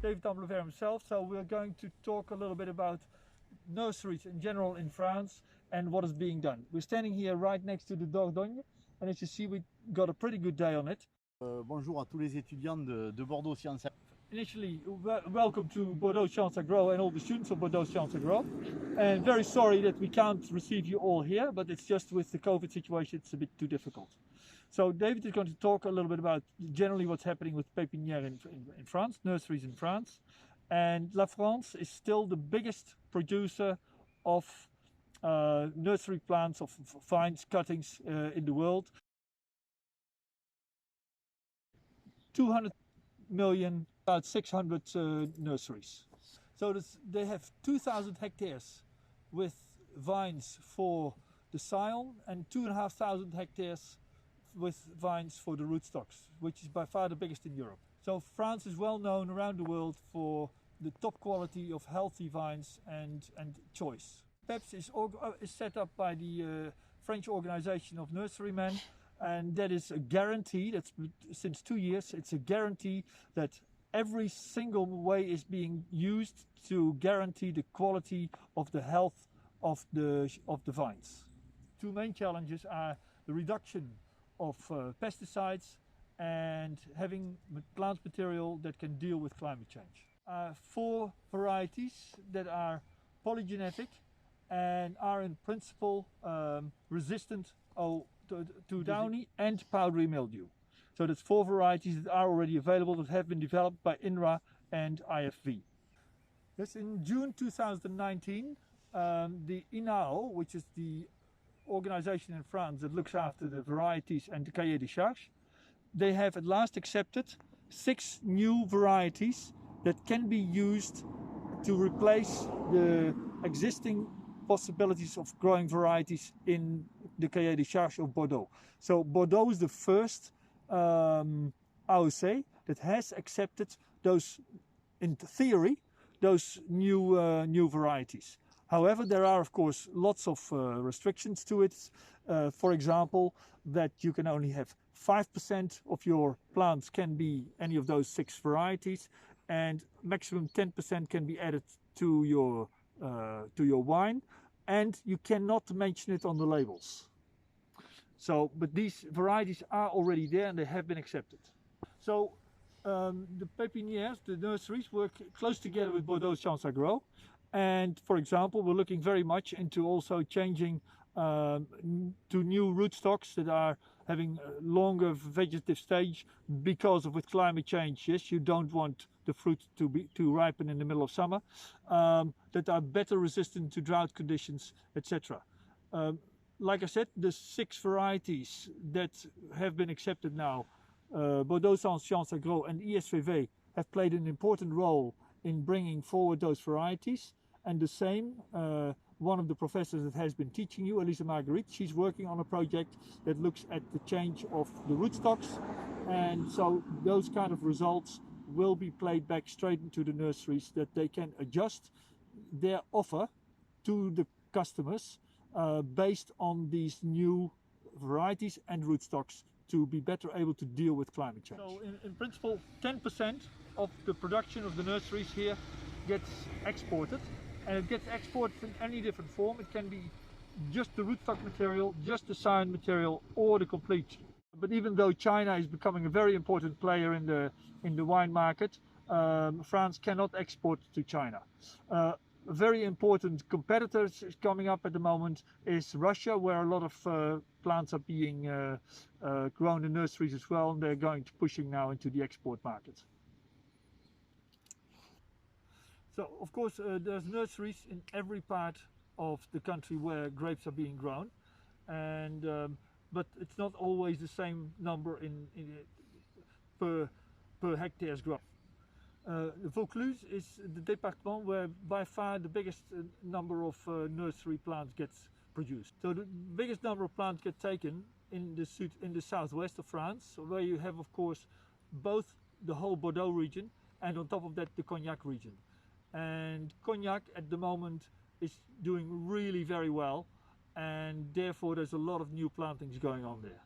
David Amblevert himself. So we're going to talk a little bit about nurseries in general in France and what is being done. We're standing here right next to the Dordogne, and as you see, we got a pretty good day on it. Bonjour à tous les étudiants de Bordeaux Sciences. Initially, welcome to Bordeaux Sciences Agro and all the students of Bordeaux Sciences Agro. And very sorry that we can't receive you all here, but it's just with the COVID situation, it's a bit too difficult. So David is going to talk a little bit about generally what's happening with Papinieres in France, nurseries in France. And La France is still the biggest producer of nursery plants, of vines, cuttings in the world. 200 million, about 600 nurseries. So they have 2,000 hectares with vines for the scion and 2,500 hectares with vines for the rootstocks, which is by far the biggest in Europe. So France is well known around the world for the top quality of healthy vines and choice. PEPS is set up by the French organization of nurserymen, and that is a guarantee, that's since 2 years, it's a guarantee that every single way is being used to guarantee the quality of the health of the vines. Two main challenges are the reduction of pesticides and having plant material that can deal with climate change. 4 varieties that are polygenetic and are in principle resistant to downy and powdery mildew. So that's 4 varieties that are already available, that have been developed by INRA and IFV. Yes, in June 2019, the INAO, which is the organization in France that looks after the varieties and the cahier des charges, they have at last accepted 6 new varieties that can be used to replace the existing possibilities of growing varieties in the cahier des charges of Bordeaux. So Bordeaux is the first AOC that has accepted those, in theory, those new varieties. However, there are of course lots of restrictions to it. For example, that you can only have 5% of your plants can be any of those 6 varieties, and maximum 10% can be added to your wine, and you cannot mention it on the labels. So, but these varieties are already there and they have been accepted. So the Papinieres, the nurseries, work close together with Bordeaux Sciences Agro. And for example, we're looking very much into also changing to new rootstocks that are having a longer vegetative stage, because of with climate change, yes, you don't want the fruit to ripen in the middle of summer, that are better resistant to drought conditions, etc. Like I said, the 6 varieties that have been accepted now, Bordeaux Sciences Agro and ISVV have played an important role in bringing forward those varieties. And the same, one of the professors that has been teaching you, Elisa Marguerite, she's working on a project that looks at the change of the rootstocks, and so those kind of results will be played back straight into the nurseries, that they can adjust their offer to the customers based on these new varieties and rootstocks to be better able to deal with climate change. So in principle, 10% of the production of the nurseries here gets exported, and it gets exported in any different form. It can be just the rootstock material, just the scion material, or the complete. But even though China is becoming a very important player in the wine market, France cannot export to China. A very important competitor coming up at the moment is Russia, where a lot of plants are being grown in nurseries as well, and they're going to pushing now into the export market. So of course there's nurseries in every part of the country where grapes are being grown, and but it's not always the same number per hectares grown. The Vaucluse is the department where by far the biggest number of nursery plants gets produced. So the biggest number of plants get taken in the southwest of France, where you have of course both the whole Bordeaux region and on top of that the Cognac region. And Cognac at the moment is doing really very well, and therefore there's a lot of new plantings going on there.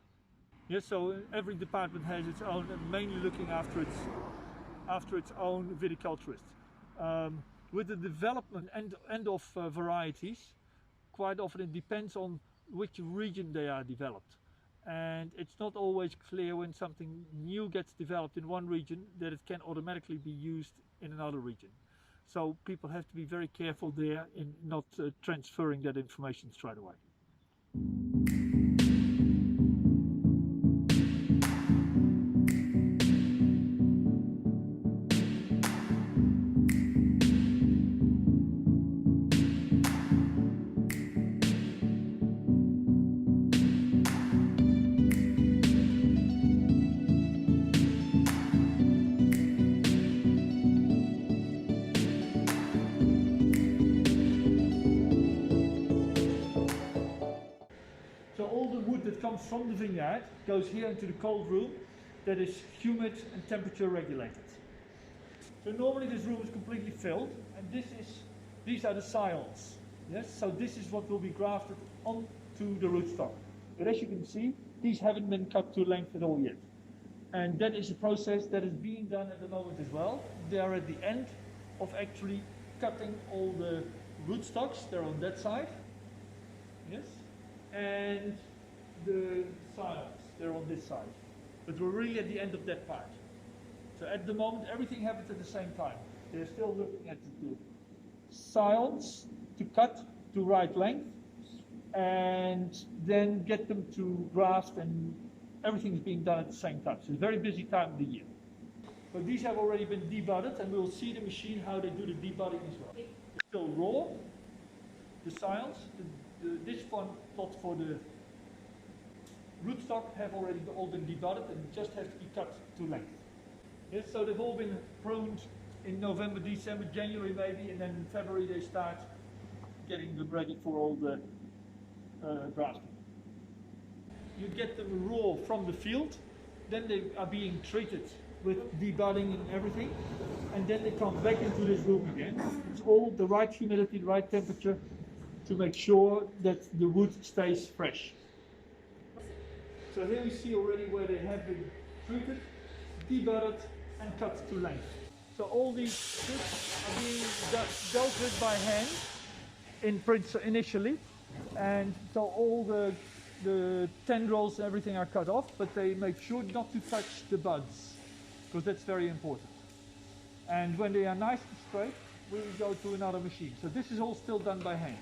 Yes, so every department has its own, and mainly looking after its after its own viticulturist. With the development end of varieties, quite often it depends on which region they are developed. And it's not always clear when something new gets developed in one region that it can automatically be used in another region. So people have to be very careful there in not transferring that information straight away. That comes from the vineyard goes here into the cold room that is humid and temperature regulated. So normally this room is completely filled, and these are the scions. Yes, so this is what will be grafted onto the rootstock. But as you can see, these haven't been cut to length at all yet, and that is a process that is being done at the moment as well. They are at the end of actually cutting all the rootstocks. They're on that side. Yes, and the scions, they're on this side. But we're really at the end of that part. So at the moment everything happens at the same time. They're still looking at the scions to cut to right length and then get them to graft, and everything's being done at the same time. So it's a very busy time of the year. But these have already been debudded, and we'll see the machine how they do the debudding as well. It's still raw, the scions. This one plot for the rootstock have already all been debudded and just have to be cut to length. Yes, so they've all been pruned in November, December, January maybe, and then in February they start getting them ready for all the grafting. You get them raw from the field, then they are being treated with debudding and everything, and then they come back into this room again. It's all the right humidity, the right temperature to make sure that the wood stays fresh. So here we see already where they have been treated, debudded and cut to length. So all these strips are being dealt with by hand initially, and so all the tendrils and everything are cut off, but they make sure not to touch the buds, because that's very important. And when they are nice and straight, we will go to another machine. So this is all still done by hand.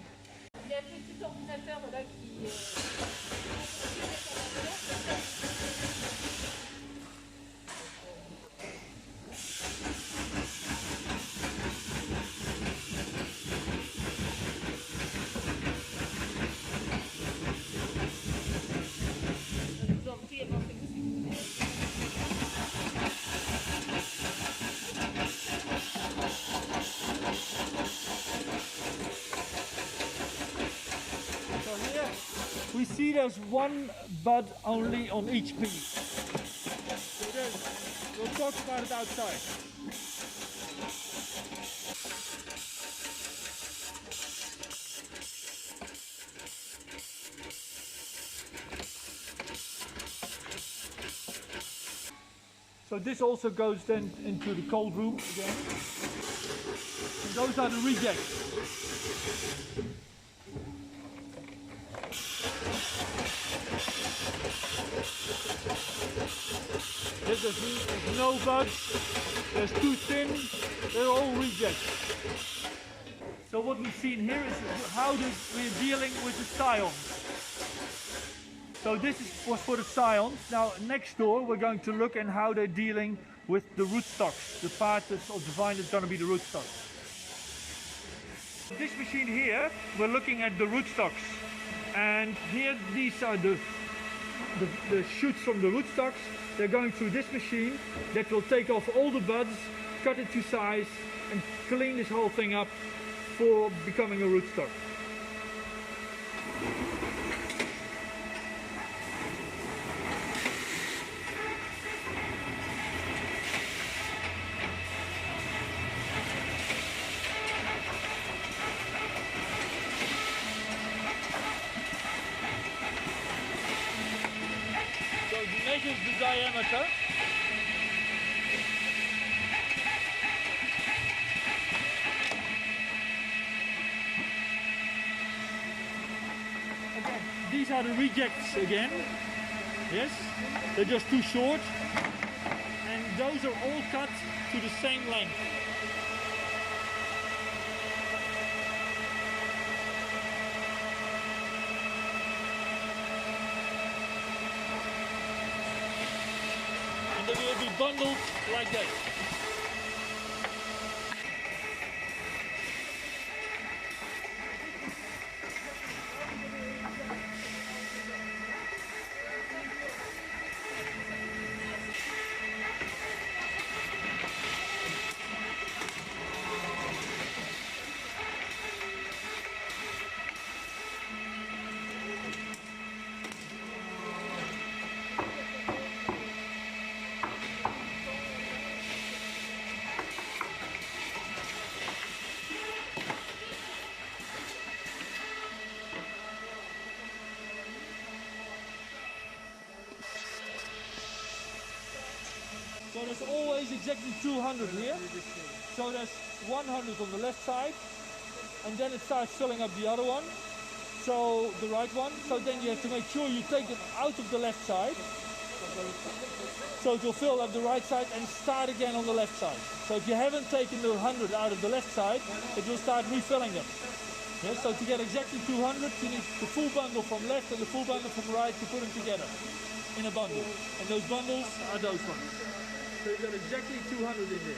Il y a un petit ordinateur là qui We see there's one bud only on each piece. So we'll talk about it outside. So this also goes then into the cold room again. And those are the rejects. There's no buds, there's too thin, they're all rejects. So what we've seen here is how we're dealing with the scions. So this was for the scions. Now next door we're going to look at how they're dealing with the rootstocks, the part of the vine that's going to be the rootstocks. This machine here, we're looking at the rootstocks, and here these are the shoots from the rootstocks. They're going through this machine that will take off all the buds, cut it to size, and clean this whole thing up for becoming a rootstock. So it measures the diameter. these are the rejects again. Yes, they're just too short. And those are all cut to the same length. And they will be bundled like that. So there's always exactly 200 here. So there's 100 on the left side, and then it starts filling up the other one. So the right one. So then you have to make sure you take them out of the left side. So it will fill up the right side and start again on the left side. So if you haven't taken the 100 out of the left side, it will start refilling them. Yeah, so to get exactly 200, you need the full bundle from left and the full bundle from right to put them together in a bundle. And those bundles are those ones. So you've got exactly 200 in there.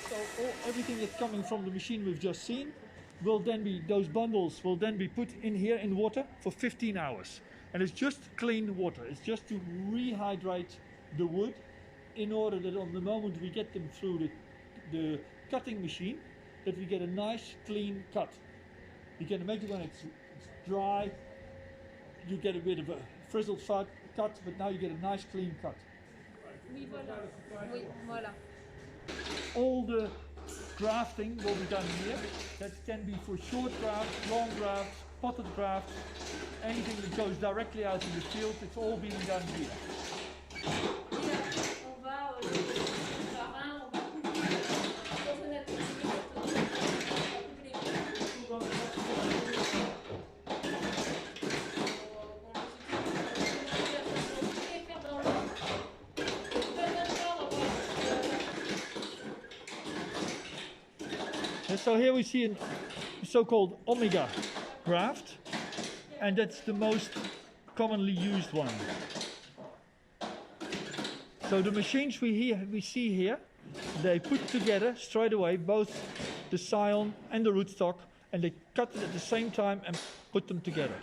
So everything that's coming from the machine we've just seen will then be, those bundles will then be put in here in water for 15 hours. And it's just clean water. It's just to rehydrate the wood in order that on the moment we get them through the cutting machine, that we get a nice clean cut. You can make it when it's dry, you get a bit of a frizzled cut, but now you get a nice clean cut. Oui, voilà. Oui, voilà. All the grafting will be done here. That can be for short grafts, long grafts, potted grafts, anything that goes directly out in the field, it's all being done here. On va on va And so here we see a so-called omega graft, and that's the most commonly used one. So the machines we see here, they put together straight away both the scion and the rootstock, and they cut it at the same time and put them together.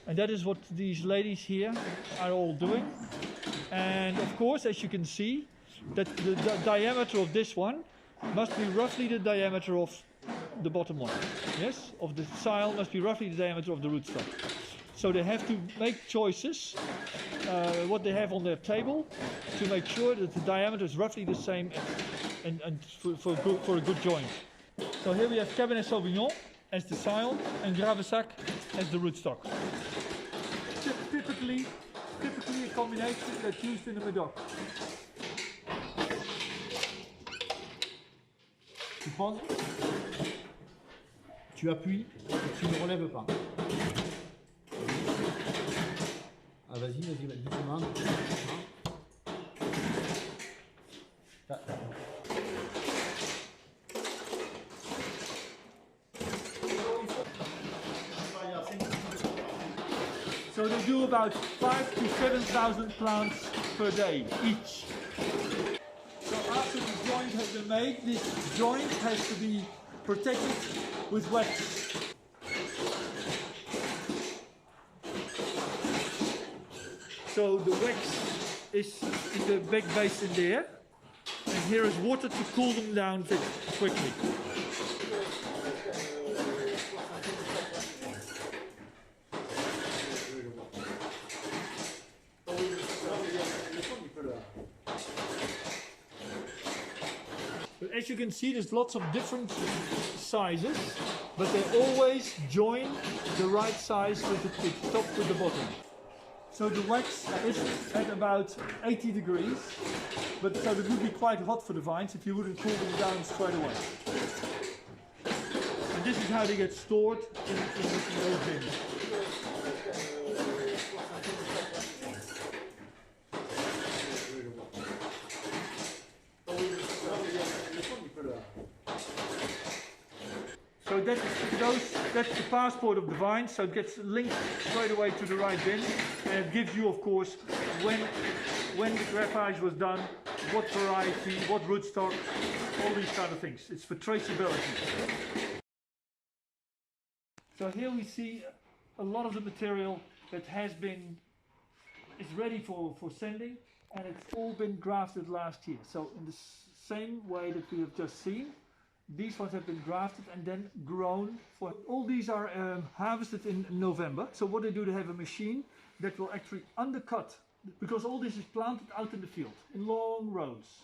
And that is what these ladies here are all doing. And of course, as you can see, that the diameter of this one must be roughly the diameter of the bottom one. Yes, of the scion must be roughly the diameter of the rootstock. So they have to make choices, what they have on their table, to make sure that the diameter is roughly the same and for a good joint. So here we have Cabernet Sauvignon as the scion and Gravesac as the rootstock. Typically a combination that's used in the Medoc. poses, tu appuies et tu ne relèves pas. Ah, vas-y, doucement. So they do about 5 to 7,000 plants per day each. So after the joint has been made, this joint has to be protected with wax. So the wax is in the big basin there, and here is water to cool them down quickly. But as you can see, there's lots of different sizes, but they always join the right size with the top with the bottom. So the wax is at about 80 degrees, but so it would be quite hot for the vines if you wouldn't cool them down straight away. And this is how they get stored in those bins. So that's the passport of the vine, so it gets linked straight away to the right bin, and it gives you, of course, when the graphage was done, what variety, what rootstock, all these kind of things. It's for traceability. So here we see a lot of the material that is ready for sending, and it's all been grafted last year. So in the same way that we have just seen, these ones have been grafted and then grown. All these are harvested in November. So what they do, they have a machine that will actually undercut, because all this is planted out in the field in long rows.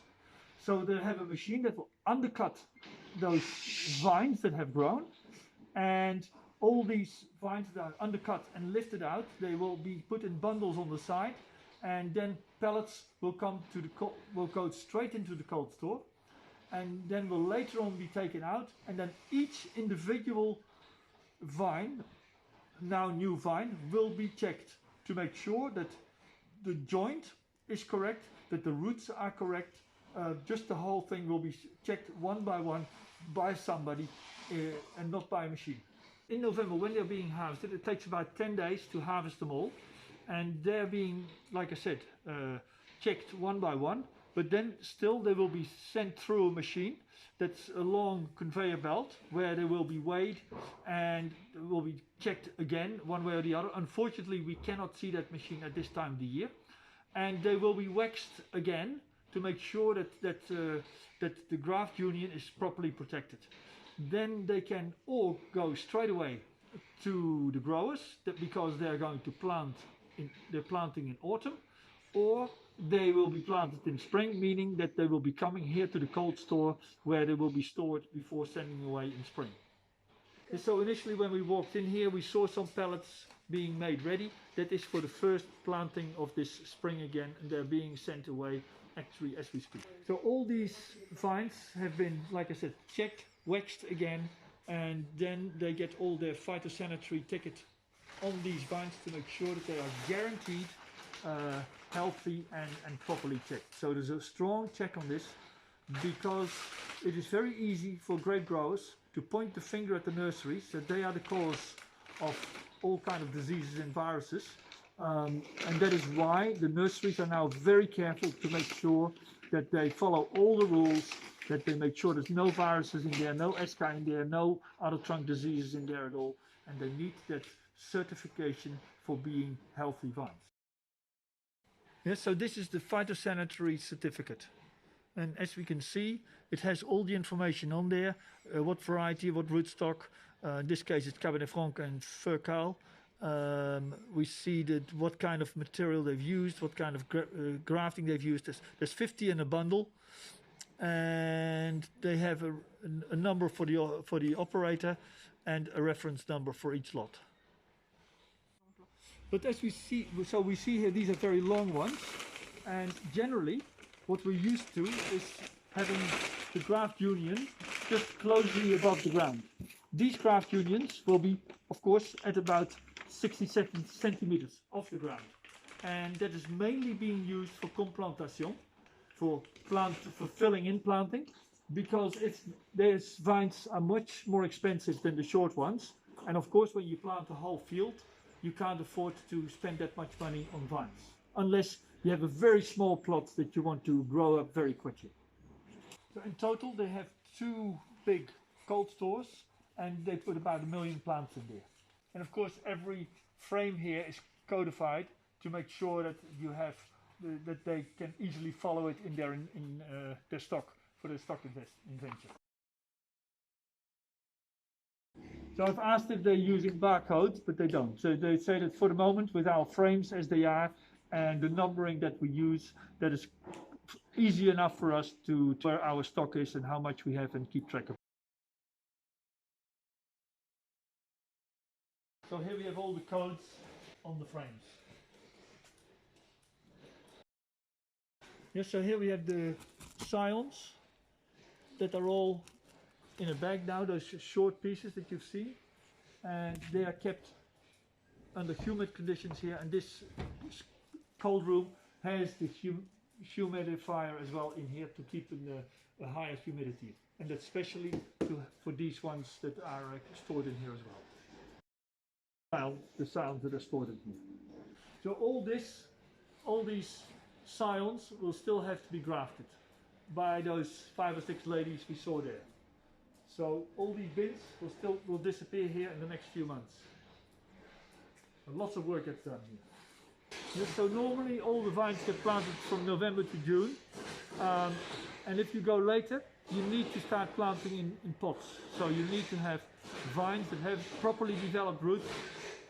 So they have a machine that will undercut those vines that have grown, and all these vines that are undercut and lifted out, they will be put in bundles on the side, and then pellets will go straight into the cold store, and then will later on be taken out, and then each individual vine, now new vine, will be checked to make sure that the joint is correct, that the roots are correct. Just the whole thing will be checked one by one by somebody and not by a machine. In November, when they're being harvested, it takes about 10 days to harvest them all, and they're being, like I said, checked one by one. But then still they will be sent through a machine that's a long conveyor belt where they will be weighed and will be checked again one way or the other. Unfortunately, we cannot see that machine at this time of the year. And they will be waxed again to make sure that the graft union is properly protected. Then they can all go straight away to the growers because they're going to they're planting in autumn, or they will be planted in spring, meaning that they will be coming here to the cold store where they will be stored before sending away in spring. And so initially when we walked in here, we saw some pallets being made ready. That is for the first planting of this spring again, and they're being sent away actually as we speak. So all these vines have been, like I said, checked, waxed again, and then they get all their phytosanitary ticket on these vines to make sure that they are guaranteed healthy and properly checked. So there's a strong check on this, because it is very easy for grape growers to point the finger at the nurseries that they are the cause of all kind of diseases and viruses, and that is why the nurseries are now very careful to make sure that they follow all the rules, that they make sure there's no viruses in there, no ESCA in there, no other trunk diseases in there at all, and they need that certification for being healthy vines. Yes, so this is the Phytosanitary Certificate, and as we can see, it has all the information on there, what variety, what rootstock, in this case it's Cabernet Franc and Viticoles. We see that what kind of material they've used, what kind of grafting they've used. There's 50 in a bundle, and they have a number for the operator and a reference number for each lot. But as we see, so we see here these are very long ones, and generally what we're used to is having the graft union just closely above the ground. These graft unions will be, of course, at about 60 centimeters off the ground. And that is mainly being used for complantation, for filling in planting, because these vines are much more expensive than the short ones. And of course, when you plant a whole field, you can't afford to spend that much money on vines, unless you have a very small plot that you want to grow up very quickly. So in total, they have 2 big cold stores, and they put about 1 million plants in there. And of course, every frame here is codified to make sure that you have that they can easily follow it in their stock for their stock invention. So I've asked if they're using barcodes, but they don't. So they say that for the moment, with our frames as they are and the numbering that we use, that is easy enough for us to where our stock is and how much we have and keep track of. So here we have all the codes on the frames. Yes, so here we have the scions that are all in a bag now, those short pieces that you've seen, and they are kept under humid conditions here, and this cold room has the humidifier as well in here to keep in the higher humidity, and that's especially for these ones that are stored in here as well. The scions that are stored in here. So all these scions will still have to be grafted by those 5 or 6 ladies we saw there. So all these bins will disappear here in the next few months. And lots of work gets done here. Yes, so normally all the vines get planted from November to June, and if you go later, you need to start planting in pots. So you need to have vines that have properly developed roots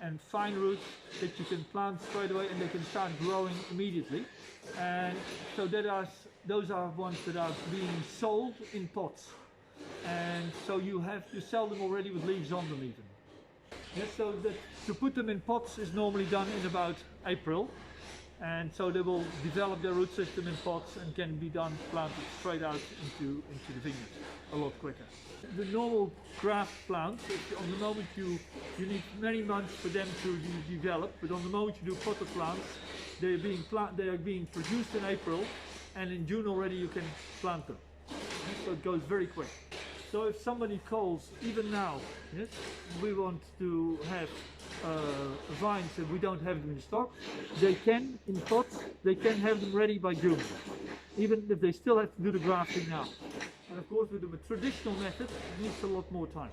and fine roots that you can plant straight away, and they can start growing immediately. And so those are ones that are being sold in pots. And so you sell them already with leaves on them even. Yes, so to put them in pots is normally done in about April, and so they will develop their root system in pots and can be planted straight out into the vineyard a lot quicker. The normal graft plants, on the moment you need many months for them to develop, but on the moment you do potted plants, they are being produced in April, and in June already you can plant them. So it goes very quick. So if somebody calls, even now, yes, we want to have vines and we don't have them in stock, they can, in pots, they can have them ready by June, even if they still have to do the grafting now. And of course, with the traditional method, it needs a lot more time,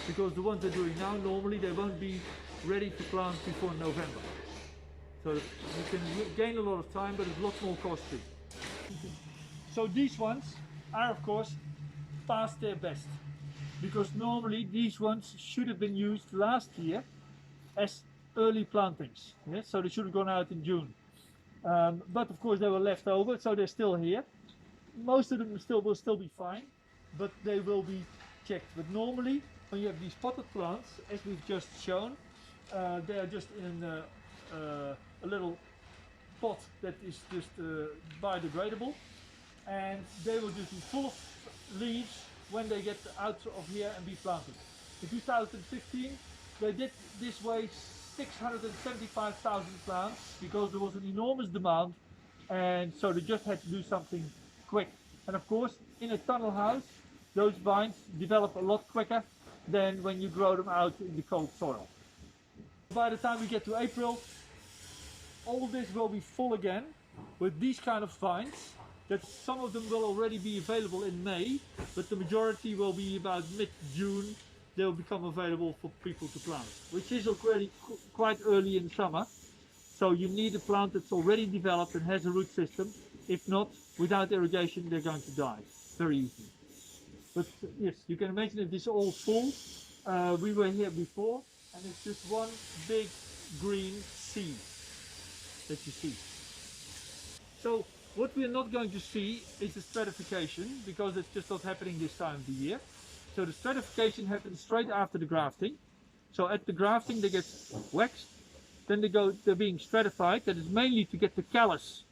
because the ones they're doing now, normally they won't be ready to plant before November. So you can gain a lot of time, but it's a lot more costly. So these ones are, of course, past their best, because normally these ones should have been used last year as early plantings. Yes? So they should have gone out in June. But of course they were left over, so they're still here. Most of them will still be fine, but they will be checked. But normally, when you have these potted plants, as we've just shown, they are just in a little pot that is just biodegradable, and they will just be full of leaves when they get out of here and be planted. In 2015, they did this way 675,000 plants, because there was an enormous demand, and so they just had to do something quick. And of course, in a tunnel house, those vines develop a lot quicker than when you grow them out in the cold soil. By the time we get to April, all this will be full again with these kind of vines. That some of them will already be available in May, but the majority will be about mid-June. They will become available for people to plant, which is already quite early in summer. So you need a plant that's already developed and has a root system. If not, without irrigation, they're going to die very easily. But yes, you can imagine if this is all full. We were here before, and it's just one big green sea that you see. So what we are not going to see is the stratification, because it's just not happening this time of the year. So the stratification happens straight after the grafting. So at the grafting they get waxed, then they're being stratified. That is mainly to get the callus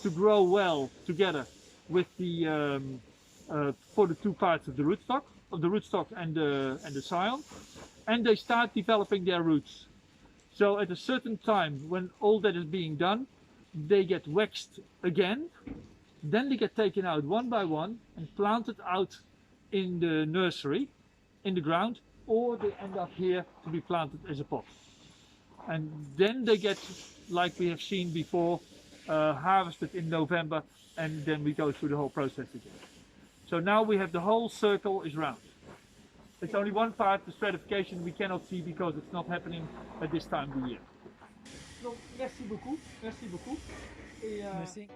to grow well together with the for the 2 parts of the rootstock. of the rootstock and the scion, and they start developing their roots. So at a certain time, when all that is being done, they get waxed again. Then they get taken out one by one and planted out in the nursery, in the ground, or they end up here to be planted as a pot. And then they get, like we have seen before, harvested in November, and then we go through the whole process again. So now we have the whole circle is round. It's only one part, the stratification, we cannot see because it's not happening at this time of the year. Donc, merci beaucoup. Et, Merci.